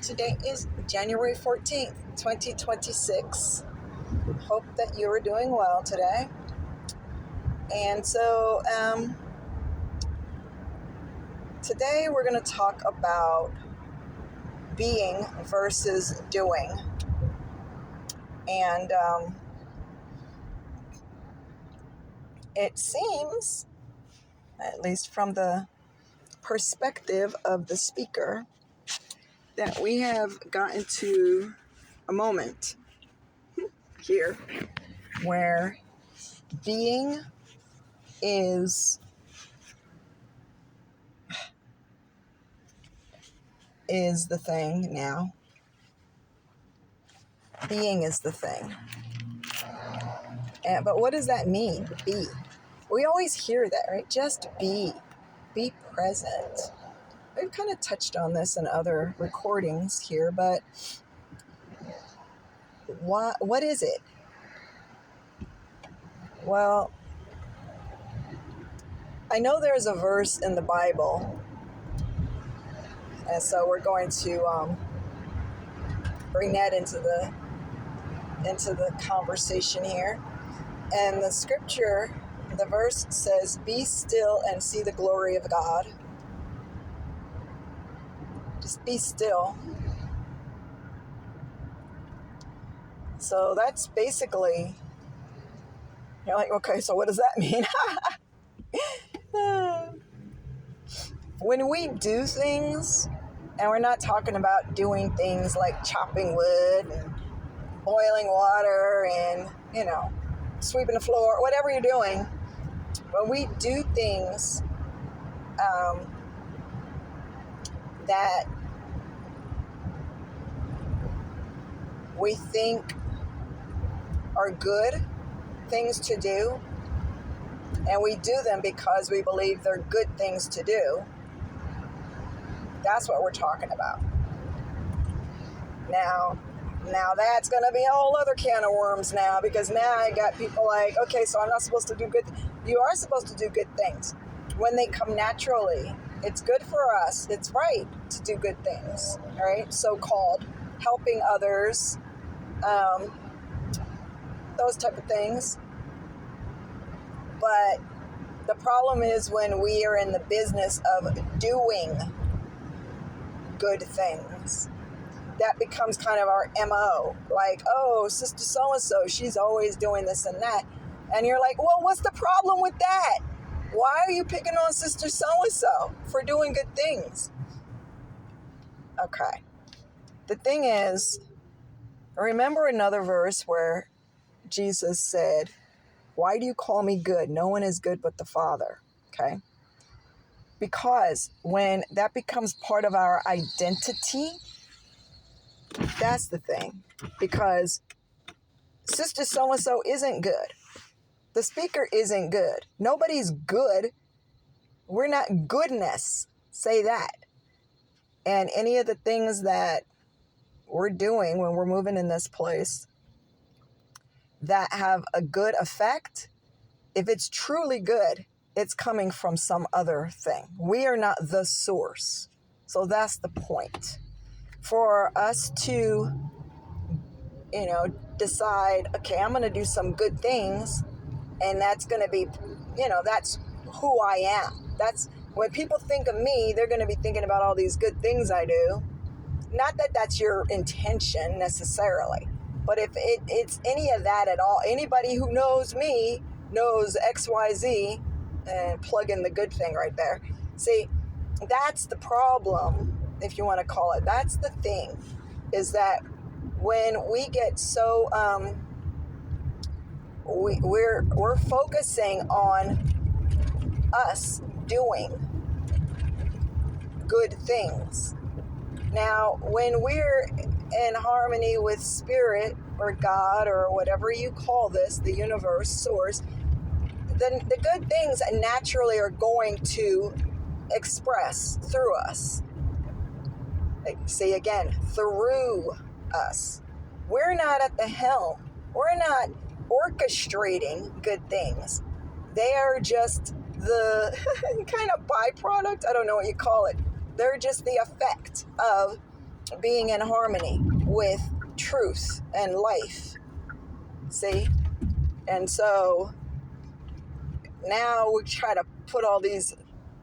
Today is January 14th, 2026. Hope that you are doing well today. And so today we're going to talk about being versus doing. And it seems, at least from the perspective of the speaker, that we have gotten to a moment here where being is the thing now. Being is the thing. But what does that mean, be? We always hear that, right? Just be. Be present. We've kind of touched on this in other recordings here, but what is it? Well, I know there's a verse in the Bible, and so we're going to bring that into the conversation here. And the scripture, the verse says, "Be still and see the glory of God." Just be still. So that's basically, you're like, okay, so what does that mean? When we do things, and we're not talking about doing things like chopping wood and boiling water and, sweeping the floor, whatever you're doing, when we do things that we think are good things to do, and we do them because we believe they're good things to do, that's what we're talking about. Now that's going to be a whole other can of worms now, because now I got people like, okay, so I'm not supposed to do good. You are supposed to do good things when they come naturally. It's good for us. It's right to do good things, right? So-called helping others, those type of things. But the problem is when we are in the business of doing good things, that becomes kind of our MO. Like, oh, Sister So-and-so, she's always doing this and that. And you're like, well, what's the problem with that? Why are you picking on Sister So-and-so for doing good things? Okay. The thing is, remember another verse where Jesus said, "Why do you call me good? No one is good but the Father." Okay? Because when that becomes part of our identity, that's the thing. Because Sister So-and-so isn't good. The speaker isn't good. Nobody's good. We're not goodness. Say that. And any of the things that we're doing when we're moving in this place that have a good effect, if it's truly good, it's coming from some other thing. We are not the source. So that's the point. For us to, decide, okay, I'm going to do some good things, and that's going to be, that's who I am. That's when people think of me, they're going to be thinking about all these good things I do. Not that that's your intention necessarily, but if it's any of that at all, anybody who knows me knows XYZ, and plug in the good thing right there. See, that's the problem, if you want to call it. That's the thing, is that when we get so we're focusing on us doing good things. Now, when we're in harmony with spirit or God or whatever you call this, the universe, source, then the good things naturally are going to express through us. Say again, through us. We're not at the helm. We're not orchestrating good things. They are just the kind of byproduct. I don't know what you call it. They're just the effect of being in harmony with truth and life. See? And so now we try to put all these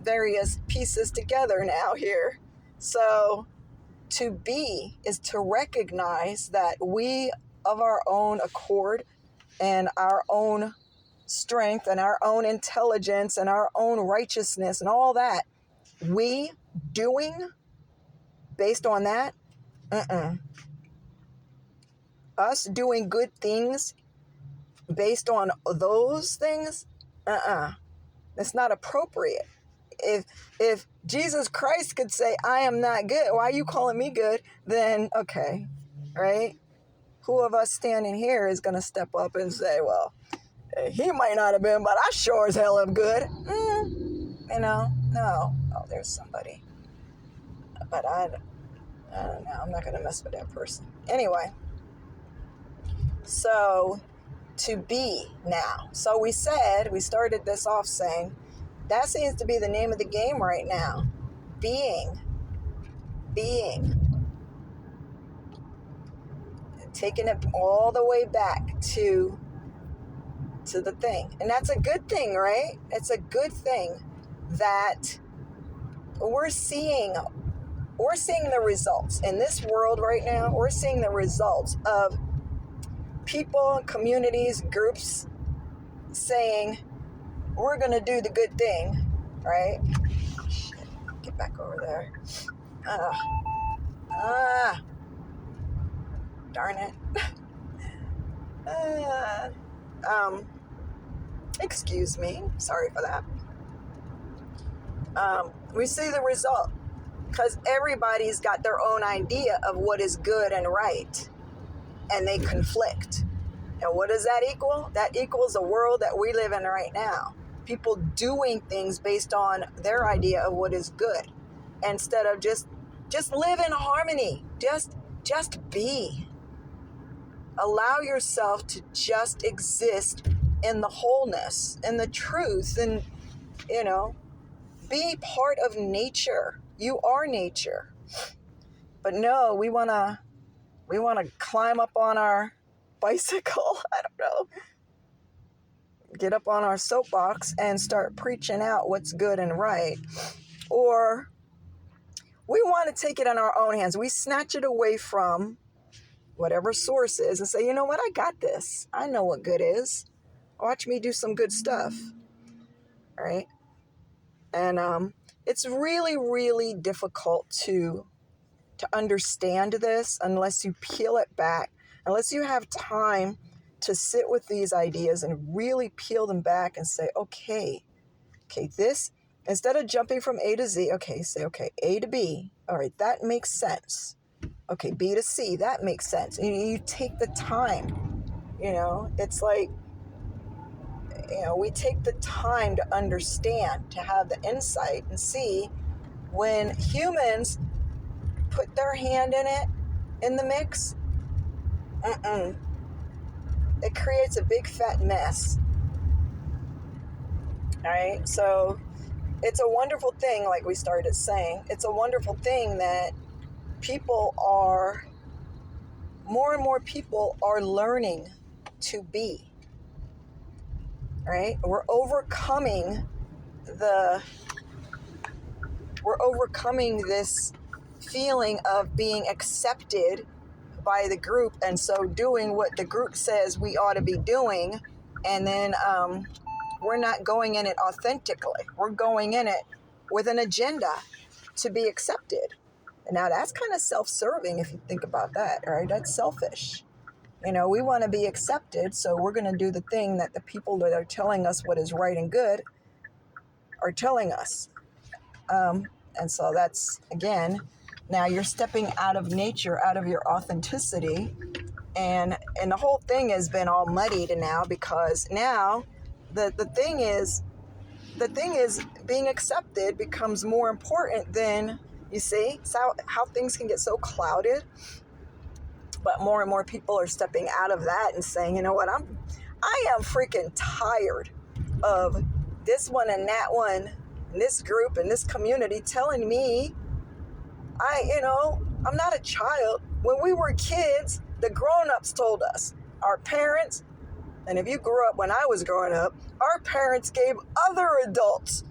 various pieces together now here. So to be is to recognize that we, of our own accord and our own strength and our own intelligence and our own righteousness and all that, we doing based on that, us doing good things based on those things, it's not appropriate. If Jesus Christ could say, I am not good, why are you calling me good? Then, okay, right? Who of us standing here is going to step up and say, well, he might not have been, but I sure as hell am good. No. Oh, there's somebody. But I don't know. I'm not going to mess with that person. Anyway, so to be now. So we started this off saying, that seems to be the name of the game right now. Being. Taking it all the way back to the thing. And that's a good thing, right? It's a good thing that we're seeing the results. In this world right now, we're seeing the results of people, communities, groups saying, we're going to do the good thing, right? Shit, get back over there. Darn it. Excuse me. Sorry for that. We see the result because everybody's got their own idea of what is good and right, and they conflict. And what does that equal? That equals the world that we live in right now. People doing things based on their idea of what is good, instead of just live in harmony. Just be. Allow yourself to just exist in the wholeness, in the truth, and, be part of nature. You are nature. But no, we want to climb up on our bicycle, I don't know, get up on our soapbox and start preaching out what's good and right. Or we want to take it in our own hands. We snatch it away from whatever source is and say, you know what, I got this. I know what good is. Watch me do some good stuff. Right? And it's really, really difficult to understand this unless you peel it back, unless you have time to sit with these ideas and really peel them back and say, okay, this, instead of jumping from A to Z, say, A to B. All right, that makes sense. Okay, B to C, that makes sense. You take the time, it's like, we take the time to understand, to have the insight and see when humans put their hand in the mix, it creates a big fat mess. All right, so it's a wonderful thing, like we started saying, it's a wonderful thing that more and more people are learning to be. Right? We're overcoming this feeling of being accepted by the group, and so doing what the group says we ought to be doing, and then we're not going in it authentically. We're going in it with an agenda to be accepted. And now that's kind of self-serving if you think about that, right? That's selfish. We want to be accepted, so we're going to do the thing that the people that are telling us what is right and good are telling us. And so that's, again, now you're stepping out of nature, out of your authenticity, and the whole thing has been all muddied now, because now the thing is being accepted becomes more important than, you see, how things can get so clouded. But more and more people are stepping out of that and saying, you know what, I am freaking tired of this one and that one, and this group and this community telling me I'm not a child. When we were kids, the grown-ups told us, our parents, and if you grew up when I was growing up, our parents gave other adults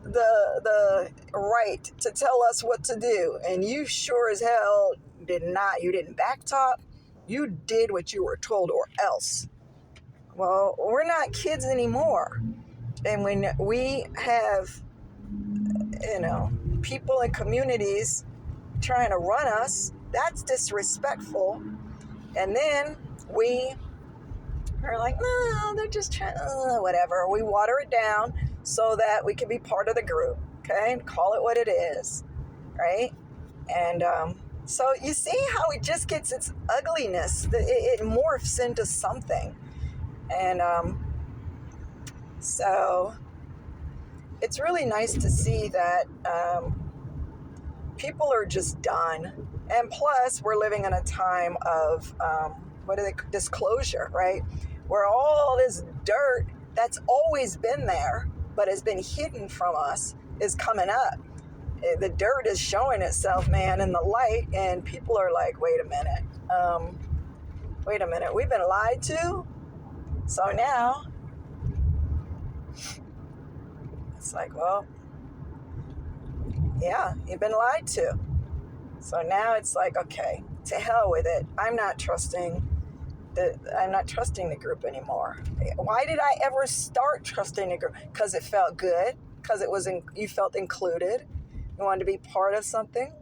the right to tell us what to do. And you sure as hell did not. You didn't backtalk. You did what you were told or else. Well, we're not kids anymore. And when we have, people in communities trying to run us, that's disrespectful. And then we are like, no, they're just trying, whatever. We water it down so that we can be part of the group, okay? And call it what it is, right? And so you see how it just gets its ugliness. It morphs into something. And so it's really nice to see that people are just done. And plus, we're living in a time of, disclosure, right? Where all this dirt that's always been there, but has been hidden from us, is coming up. The dirt is showing itself, man, in the light, and people are like, wait a minute, we've been lied to? So now, it's like, well, yeah, you've been lied to. So now it's like, okay, to hell with it. I'm not trusting the group anymore. Why did I ever start trusting the group? Because it felt good. Because you felt included. You wanted to be part of something.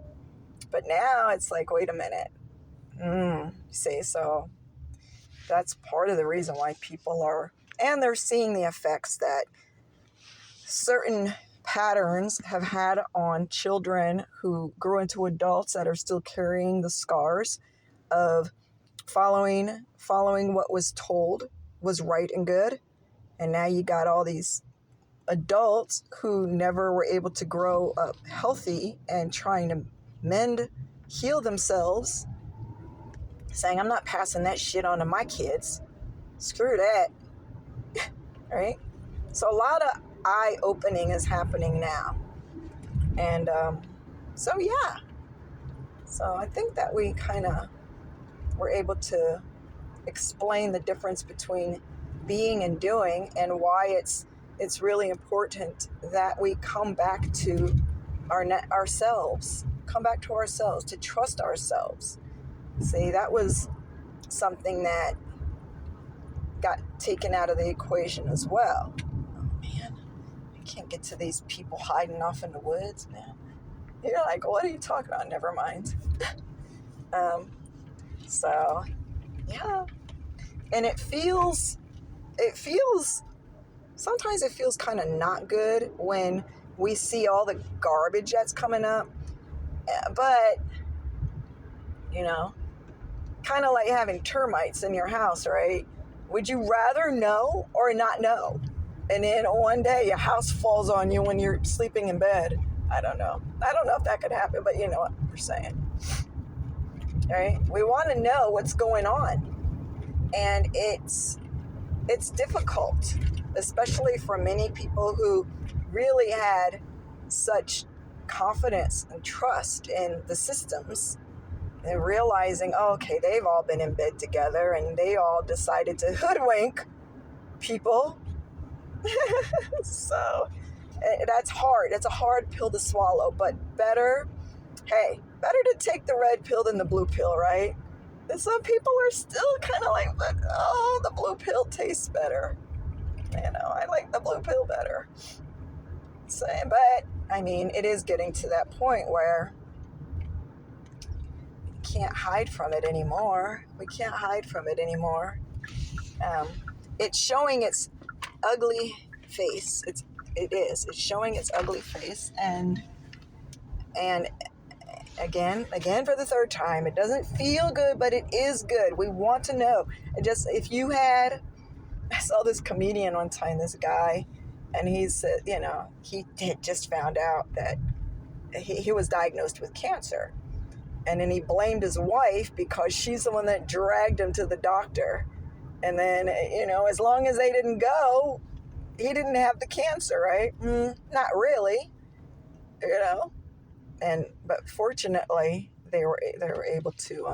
But now it's like, wait a minute. See, so that's part of the reason why people are, and they're seeing the effects that certain patterns have had on children who grew into adults that are still carrying the scars of following what was told was right and good. And now you got all these adults who never were able to grow up healthy and trying to heal themselves, saying, I'm not passing that shit on to my kids. Screw that. Right? So a lot of eye-opening is happening now. And so I think that we kind of were able to explain the difference between being and doing, and why it's really important that we come back to ourselves, to trust ourselves. See, that was something that got taken out of the equation as well. Oh man, I can't get to these people hiding off in the woods, man. You're like, what are you talking about? Never mind. So yeah, and it feels sometimes it feels kind of not good when we see all the garbage that's coming up, but kind of like having termites in your house, right? Would you rather know or not know? And then one day your house falls on you when you're sleeping in bed. I don't know if that could happen, but you know what we're saying. Right? We want to know what's going on. And it's difficult, especially for many people who really had such confidence and trust in the systems, and realizing, okay, they've all been in bed together and they all decided to hoodwink people. So that's hard. It's a hard pill to swallow, but better to take the red pill than the blue pill, right? And some people are still kind of like, but the blue pill tastes better. I like the blue pill better. So, but I mean, it is getting to that point where we can't hide from it anymore. It's showing its ugly face. It's showing its ugly face, and again for the third time, it doesn't feel good, but it is good. We want to know. I saw this comedian one time, this guy, and he said, he had just found out that he was diagnosed with cancer. And then he blamed his wife because she's the one that dragged him to the doctor. And then, as long as they didn't go, he didn't have the cancer, right? Not really, But fortunately, they were able to,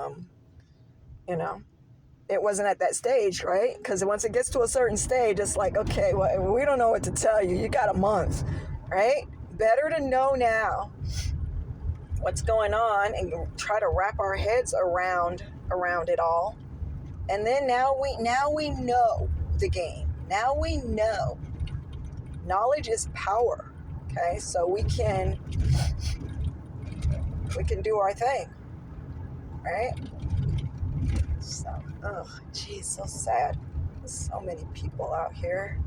it wasn't at that stage, right? Because once it gets to a certain stage, it's like, okay, well, we don't know what to tell you. You got a month, right? Better to know now what's going on and try to wrap our heads around it all. And then now we know the game. Now we know. Knowledge is power. Okay, so we can do our thing, right? So, oh, geez, so sad. There's so many people out here.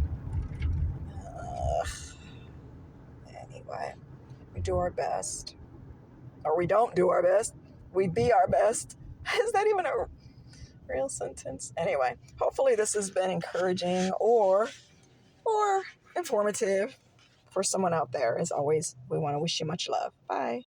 Anyway, we do our best, or we don't do our best. We be our best. Is that even a real sentence? Anyway, hopefully this has been encouraging or informative for someone out there. As always, we want to wish you much love. Bye.